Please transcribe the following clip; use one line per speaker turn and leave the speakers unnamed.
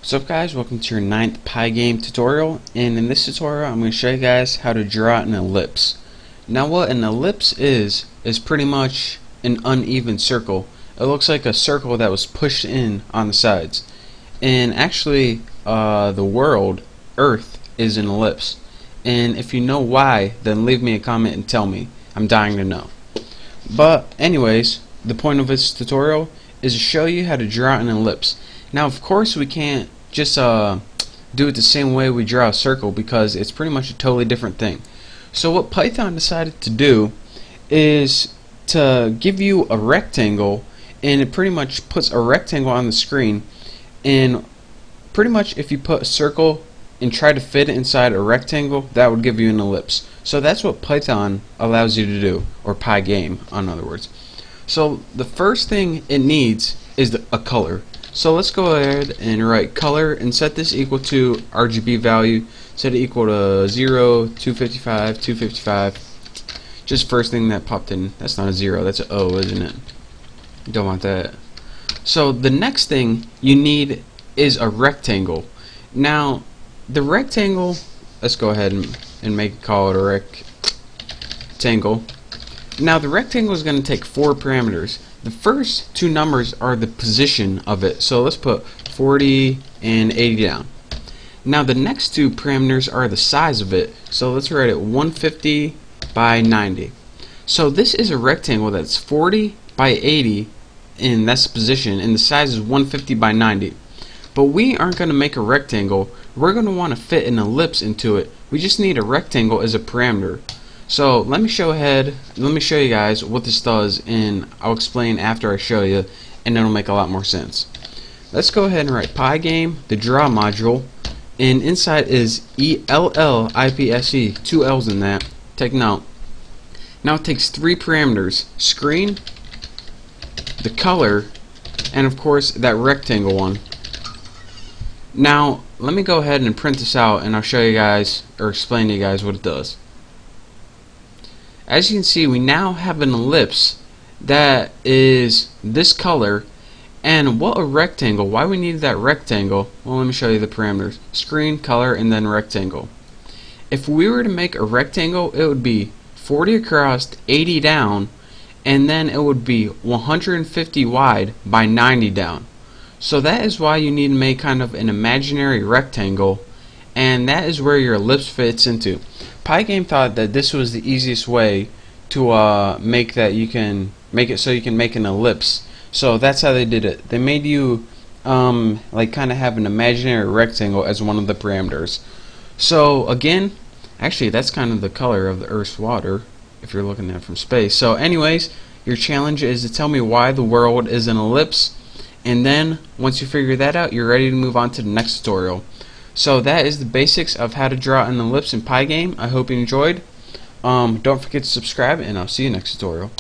What's up guys, welcome to your 9th pygame tutorial, and in this tutorial I'm going to show you guys how to draw an ellipse. Now what an ellipse is pretty much an uneven circle. It looks like a circle that was pushed in on the sides. And actually the world, Earth, is an ellipse. And if you know why, then leave me a comment and tell me. I'm dying to know. But anyways, the point of this tutorial is to show you how to draw an ellipse. Now of course we can't just do it the same way we draw a circle, because it's pretty much a totally different thing. So what Python decided to do is to give you a rectangle, and it pretty much puts a rectangle on the screen, and pretty much if you put a circle and try to fit it inside a rectangle, that would give you an ellipse. So that's what Python allows you to do, or pygame in other words. So the first thing it needs is a color. So let's go ahead and write color and set this equal to RGB value. Set it equal to 0, 255, 255. Just first thing that popped in. That's not a 0, that's an O, isn't it? Don't want that. So the next thing you need is a rectangle. Now the rectangle, let's go ahead and call it a rectangle. Now the rectangle is going to take 4 parameters. The first 2 numbers are the position of it, so let's put 40 and 80 down. Now the next 2 parameters are the size of it, so let's write it 150 by 90. So this is a rectangle that's 40 by 80, and that's the position, and the size is 150 by 90. But we aren't going to make a rectangle, we're going to want to fit an ellipse into it. We just need a rectangle as a parameter. So let me show you guys what this does, and I'll explain after I show you, and it'll make a lot more sense. Let's go ahead and write pygame, the draw module, and inside is ELLIPSE, 2 L's in that. Take note. Now it takes 3 parameters: screen, the color, and of course that rectangle one. Now let me go ahead and print this out, and I'll show you guys, or explain to you guys what it does. As you can see, we now have an ellipse that is this color. And what a rectangle, why we needed that rectangle, well, let me show you the parameters: screen, color, and then rectangle. If we were to make a rectangle, it would be 40 across, 80 down, and then it would be 150 wide by 90 down. So that is why you need to make kind of an imaginary rectangle, and that is where your ellipse fits into. Pygame thought that this was the easiest way to make that you can make it so you can make an ellipse. So that's how they did it. They made you like kind of have an imaginary rectangle as one of the parameters. So again, actually that's kind of the color of the Earth's water if you're looking at it from space. So anyways, your challenge is to tell me why the world is an ellipse, and then once you figure that out, you're ready to move on to the next tutorial. So that is the basics of how to draw an ellipse in pygame. I hope you enjoyed. Don't forget to subscribe, and I'll see you next tutorial.